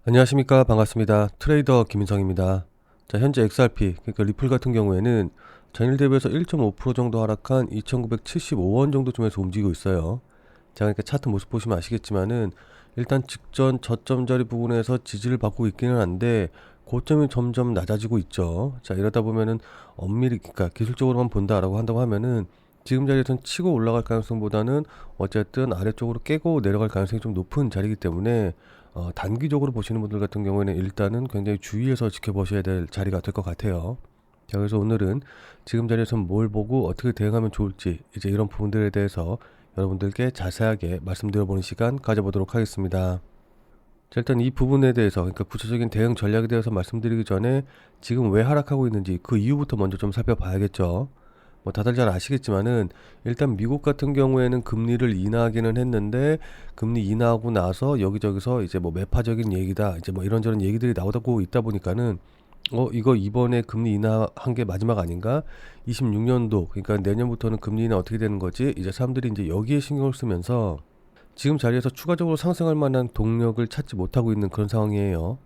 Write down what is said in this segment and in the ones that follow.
안녕하십니까. 반갑습니다. 트레이더 김인성입니다. 자, 현재 XRP, 그러니까 리플 같은 경우에는 전일 대비해서 1.5% 정도 하락한 2,975원 정도쯤에서 움직이고 있어요. 자, 그러니까 차트 모습 보시면 아시겠지만은 일단 직전 저점 자리 부분에서 지지를 받고 있기는 한데 고점이 점점 낮아지고 있죠. 자, 이러다 보면은 엄밀히, 그러니까 기술적으로만 본다라고 한다고 하면은 지금 자리에선 치고 올라갈 가능성보다는 어쨌든 아래쪽으로 깨고 내려갈 가능성이 좀 높은 자리이기 때문에 단기적으로 보시는 분들 같은 경우에는 일단은 굉장히 주의해서 지켜보셔야 될 자리가 될 것 같아요. 자, 그래서 오늘은 지금 자리에서 뭘 보고 어떻게 대응하면 좋을지 이제 이런 부분들에 대해서 여러분들께 자세하게 말씀드려보는 시간 가져보도록 하겠습니다. 자, 일단 이 부분에 대해서, 그러니까 구체적인 대응 전략에 대해서 말씀드리기 전에 지금 왜 하락하고 있는지 그 이유부터 먼저 좀 살펴봐야겠죠. 뭐 다들 잘 아시겠지만은 일단 미국 같은 경우에는 금리를 인하하기는 했는데 금리 인하하고 나서 여기저기서 이제 뭐 매파적인 얘기다, 이제 뭐 이런저런 얘기들이 나오고 있다 보니까는 이거 이번에 금리 인하한 게 마지막 아닌가? 26년도, 그러니까 내년부터는 금리 인하 어떻게 되는 거지? 이제 사람들이 이제 여기에 신경을 쓰면서 지금 자리에서 추가적으로 상승할 만한 동력을 찾지 못하고 있는 그런 상황이에요.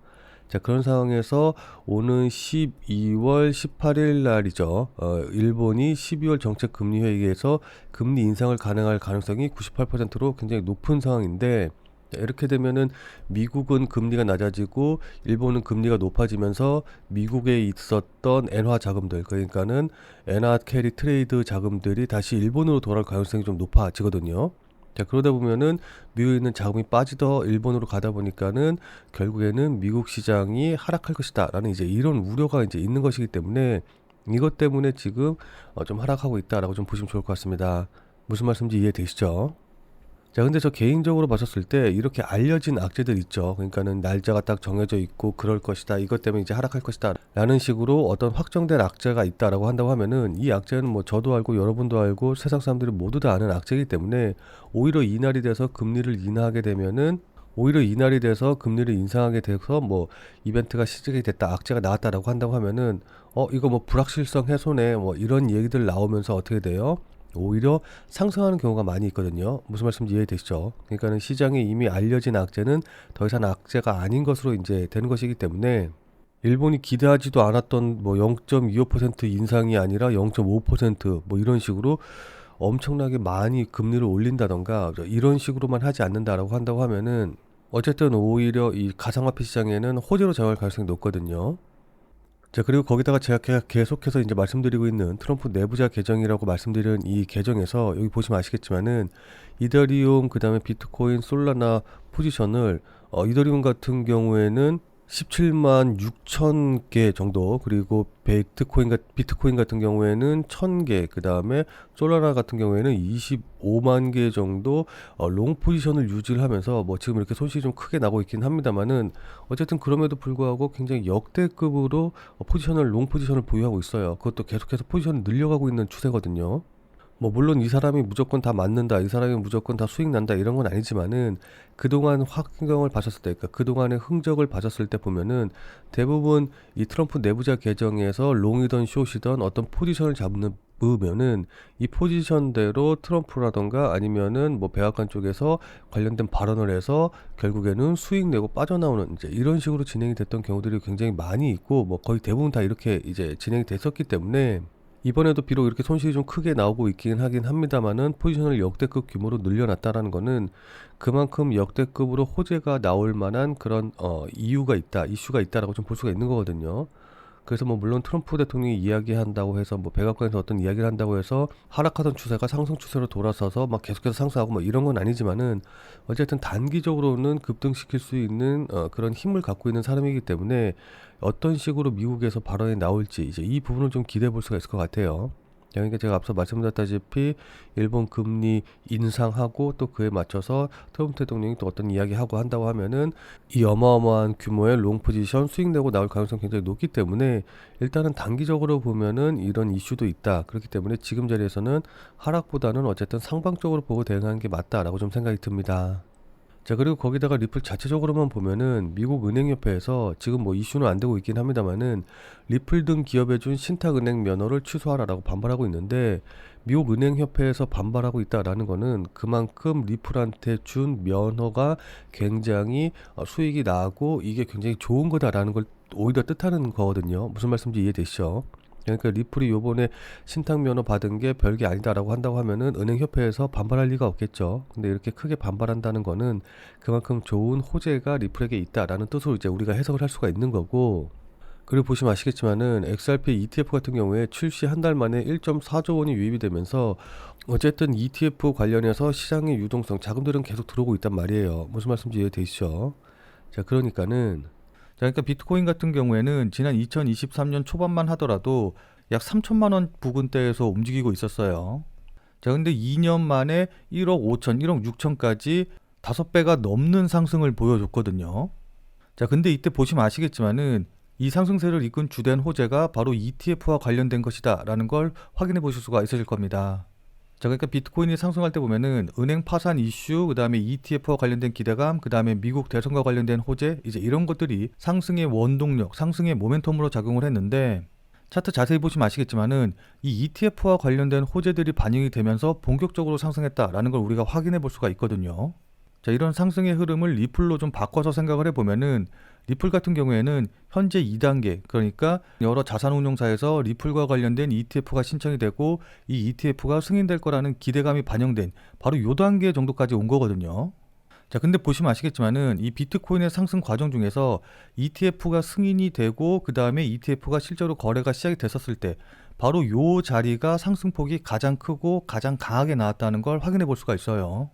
자, 그런 상황에서 오는 12월 18일 날이죠. 일본이 12월 정책 금리 회의에서 금리 인상을 가능할 가능성이 98%로 굉장히 높은 상황인데, 자, 이렇게 되면은 미국은 금리가 낮아지고 일본은 금리가 높아지면서 미국에 있었던 엔화 자금들, 그러니까는 엔화 캐리 트레이드 자금들이 다시 일본으로 돌아올 가능성이 좀 높아지거든요. 자, 그러다 보면은 미국에 있는 자금이 빠지더 일본으로 가다 보니까는 결국에는 미국 시장이 하락할 것이다 라는 이제 이런 우려가 이제 있는 것이기 때문에 이것 때문에 지금 좀 하락하고 있다라고 좀 보시면 좋을 것 같습니다. 무슨 말씀인지 이해되시죠? 자, 근데 저 개인적으로 봤었을 때 이렇게 알려진 악재들 있죠. 그러니까는 날짜가 딱 정해져 있고 그럴 것이다, 이것 때문에 이제 하락할 것이다 라는 식으로 어떤 확정된 악재가 있다라고 한다고 하면은 이 악재는 뭐 저도 알고 여러분도 알고 세상 사람들이 모두 다 아는 악재이기 때문에 오히려 이날이 돼서 금리를 인하하게 되면은 오히려 이날이 돼서 금리를 인상하게 돼서 뭐 이벤트가 시작이 됐다, 악재가 나왔다라고 한다고 하면은 이거 뭐 불확실성 해소네, 뭐 이런 얘기들 나오면서 어떻게 돼요? 오히려 상승하는 경우가 많이 있거든요. 무슨 말씀인지 이해되시죠? 그러니까는 시장에 이미 알려진 악재는 더 이상 악재가 아닌 것으로 이제 되는 것이기 때문에 일본이 기대하지도 않았던 뭐 0.25% 인상이 아니라 0.5%뭐 이런 식으로 엄청나게 많이 금리를 올린다던가 이런 식으로만 하지 않는다라고 한다고 하면은 어쨌든 오히려 이 가상화폐 시장에는 호재로 작용할 가능성이 높거든요. 자, 그리고 거기다가 제가 계속해서 이제 말씀드리고 있는 트럼프 내부자 계정이라고 말씀드리는 이 계정에서 여기 보시면 아시겠지만은 이더리움, 그다음에 비트코인, 솔라나 포지션을 이더리움 같은 경우에는 17만 6천 개 정도, 그리고 비트코인 같은 경우에는 1000개, 그다음에 솔라나 같은 경우에는 25만 개 정도 롱 포지션을 유지를 하면서 뭐 지금 이렇게 손실이 좀 크게 나고 있긴 합니다만은 어쨌든 그럼에도 불구하고 굉장히 역대급으로 롱 포지션을 보유하고 있어요. 그것도 계속해서 포지션을 늘려가고 있는 추세거든요. 뭐 물론 이 사람이 무조건 다 맞는다, 이 사람이 무조건 다 수익 난다 이런 건 아니지만은 그동안 환경을 봐셨을 때, 그러니까 그동안의 흔적을 봐셨을 때 보면은 대부분 이 트럼프 내부자 계정에서 롱이던 숏이던 어떤 포지션을 잡으면은 이 포지션대로 트럼프라던가 아니면은 뭐 백악관 쪽에서 관련된 발언을 해서 결국에는 수익 내고 빠져나오는 이제 이런 식으로 진행이 됐던 경우들이 굉장히 많이 있고 뭐 거의 대부분 다 이렇게 이제 진행이 됐었기 때문에 이번에도 비록 이렇게 손실이 좀 크게 나오고 있긴 하긴 합니다만은 포지션을 역대급 규모로 늘려놨다라는 거는 그만큼 역대급으로 호재가 나올 만한 그런 이유가 있다, 이슈가 있다라고 좀 볼 수가 있는 거거든요. 그래서 뭐 물론 트럼프 대통령이 이야기한다고 해서 뭐 백악관에서 어떤 이야기를 한다고 해서 하락하던 추세가 상승 추세로 돌아서서 막 계속해서 상승하고 뭐 이런 건 아니지만은 어쨌든 단기적으로는 급등시킬 수 있는 그런 힘을 갖고 있는 사람이기 때문에 어떤 식으로 미국에서 발언이 나올지 이제 이 부분을 좀 기대해 볼 수가 있을 것 같아요. 그러니까 제가 앞서 말씀드렸다시피 일본 금리 인상하고 또 그에 맞춰서 트럼프 대통령이 또 어떤 이야기하고 한다고 하면은 이 어마어마한 규모의 롱 포지션 수익 내고 나올 가능성이 굉장히 높기 때문에 일단은 단기적으로 보면은 이런 이슈도 있다. 그렇기 때문에 지금 자리에서는 하락보다는 어쨌든 상방적으로 보고 대응하는 게 맞다라고 좀 생각이 듭니다. 자, 그리고 거기다가 리플 자체적으로만 보면은 미국 은행협회에서 지금 뭐 이슈는 안 되고 있긴 합니다만은 리플 등 기업에 준 신탁은행 면허를 취소하라라고 반발하고 있는데, 미국 은행협회에서 반발하고 있다라는 거는 그만큼 리플한테 준 면허가 굉장히 수익이 나고 이게 굉장히 좋은 거다라는 걸 오히려 뜻하는 거거든요. 무슨 말씀인지 이해되시죠? 그러니까 리플이 요번에 신탁 면허 받은 게 별게 아니다라고 한다고 하면은 은행협회에서 반발할 리가 없겠죠. 근데 이렇게 크게 반발한다는 거는 그만큼 좋은 호재가 리플에게 있다라는 뜻으로 이제 우리가 해석을 할 수가 있는 거고, 그리고 보시면 아시겠지만은 XRP ETF 같은 경우에 출시 한 달 만에 1.4조 원이 유입이 되면서 어쨌든 ETF 관련해서 시장의 유동성, 자금들은 계속 들어오고 있단 말이에요. 무슨 말씀인지 이해되시죠? 자, 자, 그러니까 비트코인 같은 경우에는 지난 2023년 초반만 하더라도 약 3천만 원 부근대에서 움직이고 있었어요. 자, 근데 2년 만에 1억 5천, 1억 6천까지 5배가 넘는 상승을 보여줬거든요. 자, 근데 이때 보시면 아시겠지만은 이 상승세를 이끈 주된 호재가 바로 ETF와 관련된 것이다 라는 걸 확인해 보실 수가 있으실 겁니다. 자, 그러니까 비트코인이 상승할 때 보면은 은행 파산 이슈, 그 다음에 ETF와 관련된 기대감, 그 다음에 미국 대선과 관련된 호재, 이제 이런 것들이 상승의 원동력, 상승의 모멘텀으로 작용을 했는데, 차트 자세히 보시면 아시겠지만은 이 ETF와 관련된 호재들이 반영이 되면서 본격적으로 상승했다라는 걸 우리가 확인해 볼 수가 있거든요. 자, 이런 상승의 흐름을 리플로 좀 바꿔서 생각을 해보면은, 리플 같은 경우에는 현재 2단계, 그러니까 여러 자산운용사에서 리플과 관련된 ETF가 신청이 되고 이 ETF가 승인될 거라는 기대감이 반영된 바로 요 단계 정도까지 온 거거든요. 자, 근데 보시면 아시겠지만은 이 비트코인의 상승 과정 중에서 ETF가 승인이 되고 그 다음에 ETF가 실제로 거래가 시작이 됐었을 때 바로 요 자리가 상승폭이 가장 크고 가장 강하게 나왔다는 걸 확인해 볼 수가 있어요.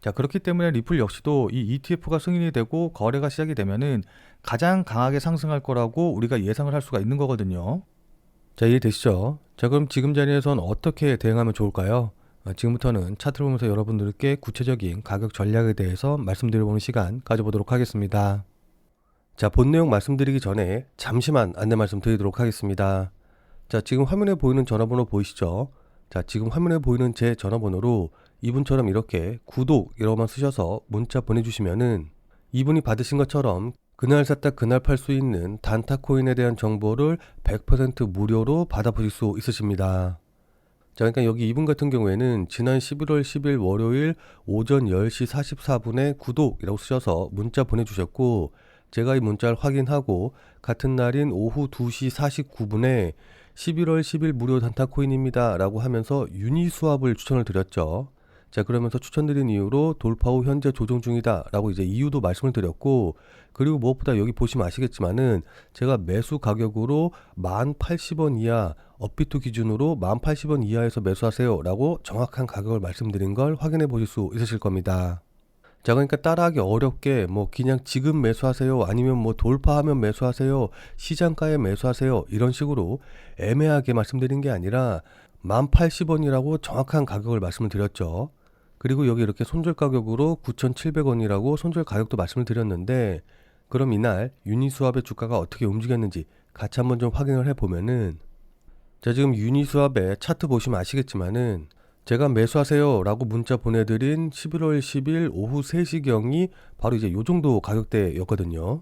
자, 그렇기 때문에 리플 역시도 이 ETF가 승인이 되고 거래가 시작이 되면은 가장 강하게 상승할 거라고 우리가 예상을 할 수가 있는 거거든요. 자, 이해되시죠? 자, 그럼 지금 자리에선 어떻게 대응하면 좋을까요? 지금부터는 차트를 보면서 여러분들께 구체적인 가격 전략에 대해서 말씀드려보는 시간 가져보도록 하겠습니다. 자, 본 내용 말씀드리기 전에 잠시만 안내 말씀 드리도록 하겠습니다. 자, 지금 화면에 보이는 전화번호 보이시죠? 자, 지금 화면에 보이는 제 전화번호로 이분처럼 이렇게 구독이라고만 쓰셔서 문자 보내주시면은 이분이 받으신 것처럼 그날 샀다 그날 팔 수 있는 단타 코인에 대한 정보를 100% 무료로 받아보실 수 있으십니다. 자, 그러니까 여기 이분 같은 경우에는 지난 11월 10일 월요일 오전 10시 44분에 구독이라고 쓰셔서 문자 보내주셨고, 제가 이 문자를 확인하고 같은 날인 오후 2시 49분에 11월 10일 무료 단타 코인입니다 라고 하면서 유니스왑을 추천을 드렸죠. 자, 그러면서 추천드린 이유로 돌파 후 현재 조정 중이다 라고 이제 이유도 말씀을 드렸고, 그리고 무엇보다 여기 보시면 아시겠지만은 제가 매수 가격으로 1080원 이하, 업비트 기준으로 1080원 이하에서 매수하세요 라고 정확한 가격을 말씀드린 걸 확인해 보실 수 있으실 겁니다. 자, 그러니까 따라하기 어렵게 뭐 그냥 지금 매수하세요, 아니면 뭐 돌파하면 매수하세요, 시장가에 매수하세요, 이런 식으로 애매하게 말씀드린 게 아니라 1080원이라고 정확한 가격을 말씀을 드렸죠. 그리고 여기 이렇게 손절 가격으로 9,700원이라고 손절 가격도 말씀을 드렸는데, 그럼 이날 유니스왑의 주가가 어떻게 움직였는지 같이 한번 좀 확인을 해보면은, 자, 지금 유니스왑의 차트 보시면 아시겠지만은 제가 매수하세요 라고 문자 보내드린 11월 10일 오후 3시경이 바로 이제 요 정도 가격대였거든요.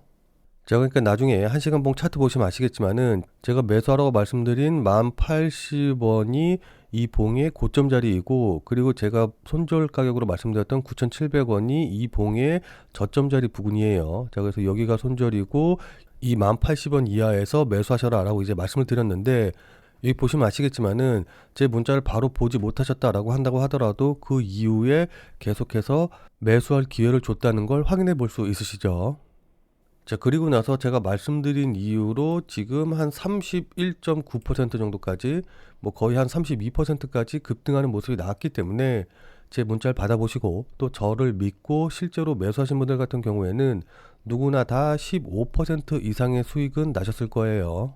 자, 그러니까 나중에 1시간 봉 차트 보시면 아시겠지만은 제가 매수하라고 말씀드린 1080원이 이 봉의 고점 자리이고, 그리고 제가 손절 가격으로 말씀드렸던 9,700원이 이 봉의 저점 자리 부근이에요. 자, 그래서 여기가 손절이고 이 1080원 이하에서 매수하셔라 라고 이제 말씀을 드렸는데, 여기 보시면 아시겠지만은 제 문자를 바로 보지 못하셨다라고 한다고 하더라도 그 이후에 계속해서 매수할 기회를 줬다는 걸 확인해 볼 수 있으시죠. 자, 그리고 나서 제가 말씀드린 이유로 지금 한 31.9% 정도까지, 뭐 거의 한 32%까지 급등하는 모습이 나왔기 때문에 제 문자를 받아보시고 또 저를 믿고 실제로 매수하신 분들 같은 경우에는 누구나 다 15% 이상의 수익은 나셨을 거예요.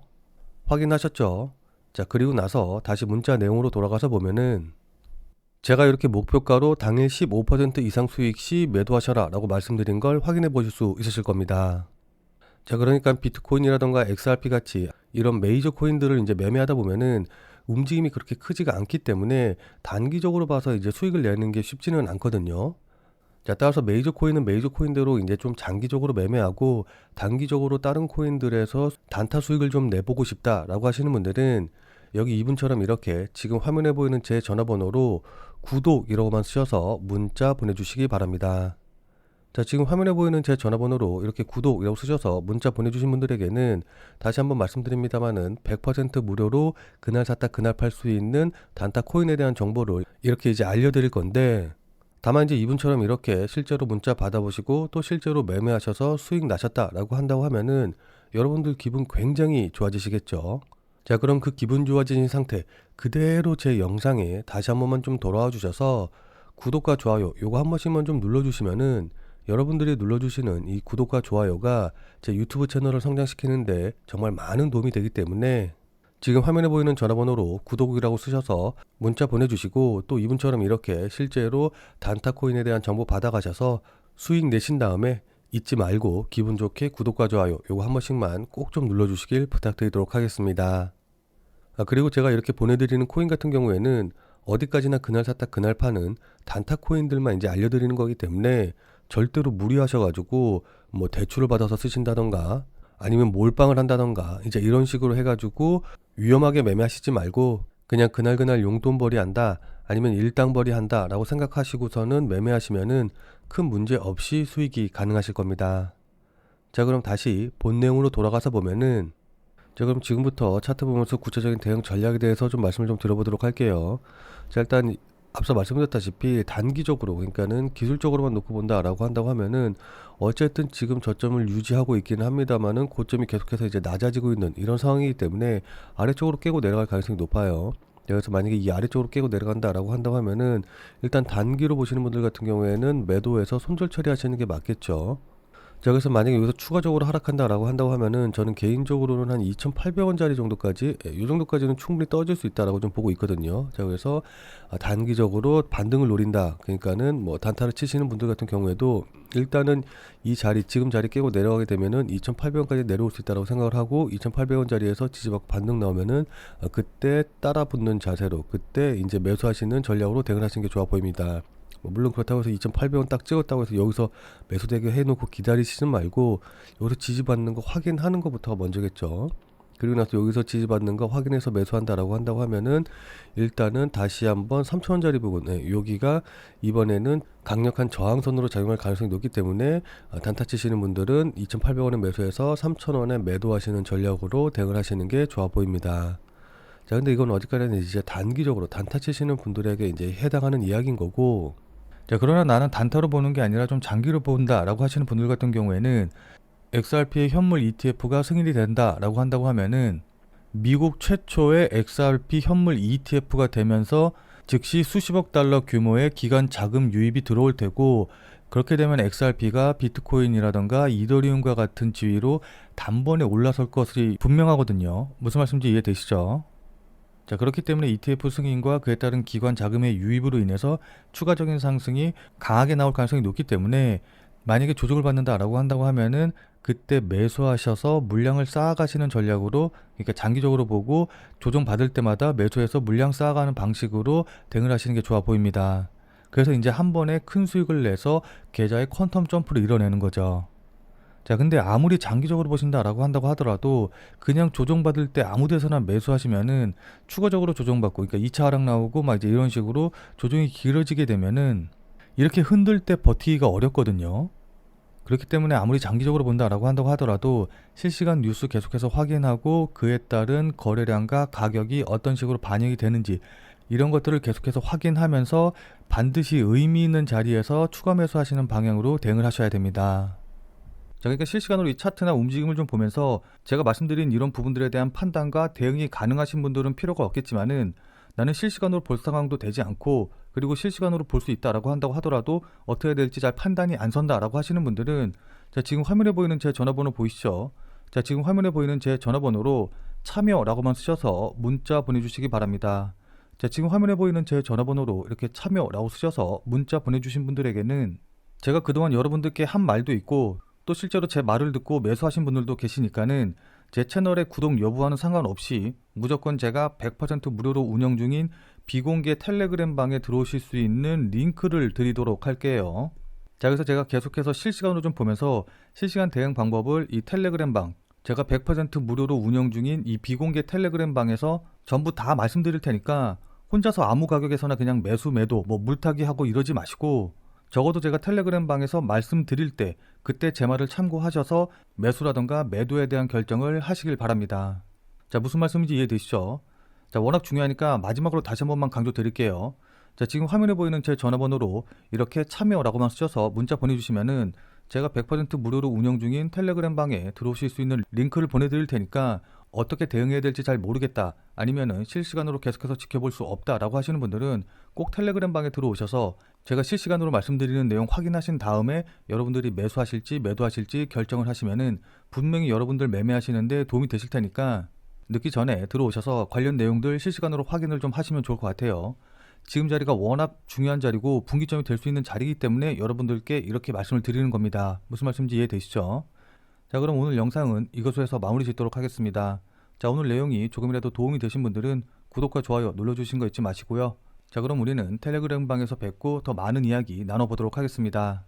확인하셨죠? 자, 그리고 나서 다시 문자 내용으로 돌아가서 보면은 제가 이렇게 목표가로 당일 15% 이상 수익 시 매도하셔라 라고 말씀드린 걸 확인해 보실 수 있으실 겁니다. 자, 그러니까 비트코인이라던가 XRP 같이 이런 메이저 코인들을 이제 매매하다 보면은 움직임이 그렇게 크지가 않기 때문에 단기적으로 봐서 이제 수익을 내는 게 쉽지는 않거든요. 자, 따라서 메이저 코인은 메이저 코인대로 이제 좀 장기적으로 매매하고 단기적으로 다른 코인들에서 단타 수익을 좀 내보고 싶다라고 하시는 분들은 여기 이분처럼 이렇게 지금 화면에 보이는 제 전화번호로 구독이라고만 쓰셔서 문자 보내주시기 바랍니다. 자, 지금 화면에 보이는 제 전화번호로 이렇게 구독이라고 쓰셔서 문자 보내주신 분들에게는 다시 한번 말씀드립니다만은 100% 무료로 그날 샀다 그날 팔 수 있는 단타 코인에 대한 정보를 이렇게 이제 알려드릴 건데, 다만 이제 이분처럼 이렇게 실제로 문자 받아보시고 또 실제로 매매하셔서 수익 나셨다라고 한다고 하면은 여러분들 기분 굉장히 좋아지시겠죠. 자, 그럼 그 기분 좋아진 상태 그대로 제 영상에 다시 한 번만 좀 돌아와 주셔서 구독과 좋아요 요거 한 번씩만 좀 눌러주시면은 여러분들이 눌러주시는 이 구독과 좋아요가 제 유튜브 채널을 성장시키는데 정말 많은 도움이 되기 때문에 지금 화면에 보이는 전화번호로 구독이라고 쓰셔서 문자 보내주시고 또 이분처럼 이렇게 실제로 단타 코인에 대한 정보 받아가셔서 수익 내신 다음에 잊지 말고 기분 좋게 구독과 좋아요 요거 한 번씩만 꼭 좀 눌러주시길 부탁드리도록 하겠습니다. 그리고 제가 이렇게 보내드리는 코인 같은 경우에는 어디까지나 그날 샀다 그날 파는 단타 코인들만 이제 알려드리는 거기 때문에 절대로 무리하셔가지고 뭐 대출을 받아서 쓰신다던가 아니면 몰빵을 한다던가 이제 이런 식으로 해가지고 위험하게 매매하시지 말고 그냥 그날 용돈벌이 한다 아니면 일당벌이 한다 라고 생각하시고서는 매매하시면은 큰 문제 없이 수익이 가능하실 겁니다. 자, 그럼 다시 본 내용으로 돌아가서 보면은, 자, 그럼 지금부터 차트 보면서 구체적인 대응 전략에 대해서 좀 말씀을 좀 들어보도록 할게요. 자, 일단 앞서 말씀드렸다시피 단기적으로, 그러니까는 기술적으로만 놓고 본다라고 한다고 하면은 어쨌든 지금 저점을 유지하고 있기는 합니다만은 고점이 계속해서 이제 낮아지고 있는 이런 상황이기 때문에 아래쪽으로 깨고 내려갈 가능성이 높아요. 그래서 만약에 이 아래쪽으로 깨고 내려간다라고 한다고 하면은 일단 단기로 보시는 분들 같은 경우에는 매도해서 손절 처리하시는 게 맞겠죠. 자, 그래서 만약에 여기서 추가적으로 하락한다라고 한다고 하면은 저는 개인적으로는 한 2,800원짜리 정도까지, 이 정도까지는 충분히 떠질 수 있다라고 좀 보고 있거든요. 자, 그래서 단기적으로 반등을 노린다. 그러니까는 뭐 단타를 치시는 분들 같은 경우에도 일단은 이 자리, 지금 자리 깨고 내려가게 되면은 2,800원까지 내려올 수 있다라고 생각을 하고 2,800원짜리에서 지지받고 반등 나오면은 그때 따라 붙는 자세로 그때 이제 매수하시는 전략으로 대응하시는 게 좋아 보입니다. 물론 그렇다고 해서 2,800원 딱 찍었다고 해서 여기서 매수 대기 해놓고 기다리시지 말고 여기서 지지받는 거 확인하는 것부터가 먼저겠죠. 그리고 나서 여기서 지지받는 거 확인해서 매수한다라고 한다고 하면은 일단은 다시 한번 3,000원짜리 부분, 여기가 이번에는 강력한 저항선으로 작용할 가능성이 높기 때문에 단타 치시는 분들은 2,800원에 매수해서 3,000원에 매도하시는 전략으로 대응을 하시는 게 좋아 보입니다. 자, 근데 이건 어디까지나 이제 단기적으로 단타 치시는 분들에게 이제 해당하는 이야기인 거고, 자, 그러나 나는 단타로 보는 게 아니라 좀 장기로 본다라고 하시는 분들 같은 경우에는 XRP의 현물 ETF가 승인이 된다라고 한다고 하면은 미국 최초의 XRP 현물 ETF가 되면서 즉시 수십억 달러 규모의 기관 자금 유입이 들어올 테고, 그렇게 되면 XRP가 비트코인이라던가 이더리움과 같은 지위로 단번에 올라설 것이 분명하거든요. 무슨 말씀인지 이해되시죠? 자, 그렇기 때문에 ETF 승인과 그에 따른 기관 자금의 유입으로 인해서 추가적인 상승이 강하게 나올 가능성이 높기 때문에 만약에 조정을 받는다라고 한다고 하면은 그때 매수하셔서 물량을 쌓아가시는 전략으로, 그러니까 장기적으로 보고 조정 받을 때마다 매수해서 물량 쌓아가는 방식으로 대응을 하시는 게 좋아 보입니다. 그래서 이제 한 번에 큰 수익을 내서 계좌의 퀀텀 점프를 이뤄내는 거죠. 자, 근데 아무리 장기적으로 보신다라고 한다고 하더라도 그냥 조정받을 때 아무 데서나 매수하시면은 추가적으로 조정받고, 그러니까 2차 하락 나오고 막 이제 이런 식으로 조정이 길어지게 되면은 이렇게 흔들 때 버티기가 어렵거든요. 그렇기 때문에 아무리 장기적으로 본다라고 한다고 하더라도 실시간 뉴스 계속해서 확인하고 그에 따른 거래량과 가격이 어떤 식으로 반영이 되는지 이런 것들을 계속해서 확인하면서 반드시 의미 있는 자리에서 추가 매수하시는 방향으로 대응을 하셔야 됩니다. 자, 그러니까 실시간으로 이 차트나 움직임을 좀 보면서 제가 말씀드린 이런 부분들에 대한 판단과 대응이 가능하신 분들은 필요가 없겠지만은 나는 실시간으로 볼 상황도 되지 않고 그리고 실시간으로 볼 수 있다라고 한다고 하더라도 어떻게 해야 될지 잘 판단이 안 선다라고 하시는 분들은, 자, 지금 화면에 보이는 제 전화번호 보이시죠? 자, 지금 화면에 보이는 제 전화번호로 참여라고만 쓰셔서 문자 보내주시기 바랍니다. 자, 지금 화면에 보이는 제 전화번호로 이렇게 참여라고 쓰셔서 문자 보내주신 분들에게는 제가 그동안 여러분들께 한 말도 있고 또 실제로 제 말을 듣고 매수하신 분들도 계시니까는 제 채널의 구독 여부와는 상관없이 무조건 제가 100% 무료로 운영 중인 비공개 텔레그램 방에 들어오실 수 있는 링크를 드리도록 할게요. 자, 그래서 제가 계속해서 실시간으로 좀 보면서 실시간 대응 방법을 이 텔레그램 방, 제가 100% 무료로 운영 중인 이 비공개 텔레그램 방에서 전부 다 말씀드릴 테니까 혼자서 아무 가격에서나 그냥 매수 매도 뭐 물타기 하고 이러지 마시고, 적어도 제가 텔레그램 방에서 말씀드릴 때 그때 제 말을 참고하셔서 매수라던가 매도에 대한 결정을 하시길 바랍니다. 자, 무슨 말씀인지 이해되시죠? 자, 워낙 중요하니까 마지막으로 다시 한 번만 강조드릴게요. 자, 지금 화면에 보이는 제 전화번호로 이렇게 참여라고만 쓰셔서 문자 보내주시면은 제가 100% 무료로 운영 중인 텔레그램 방에 들어오실 수 있는 링크를 보내드릴 테니까, 어떻게 대응해야 될지 잘 모르겠다, 아니면은 실시간으로 계속해서 지켜볼 수 없다라고 하시는 분들은 꼭 텔레그램 방에 들어오셔서 제가 실시간으로 말씀드리는 내용 확인하신 다음에 여러분들이 매수하실지 매도하실지 결정을 하시면은 분명히 여러분들 매매하시는데 도움이 되실 테니까 늦기 전에 들어오셔서 관련 내용들 실시간으로 확인을 좀 하시면 좋을 것 같아요. 지금 자리가 워낙 중요한 자리고 분기점이 될 수 있는 자리이기 때문에 여러분들께 이렇게 말씀을 드리는 겁니다. 무슨 말씀인지 이해되시죠? 자, 그럼 오늘 영상은 이것으로 해서 마무리 짓도록 하겠습니다. 자, 오늘 내용이 조금이라도 도움이 되신 분들은 구독과 좋아요 눌러주신 거 잊지 마시고요. 자, 그럼 우리는 텔레그램 방에서 뵙고 더 많은 이야기 나눠보도록 하겠습니다.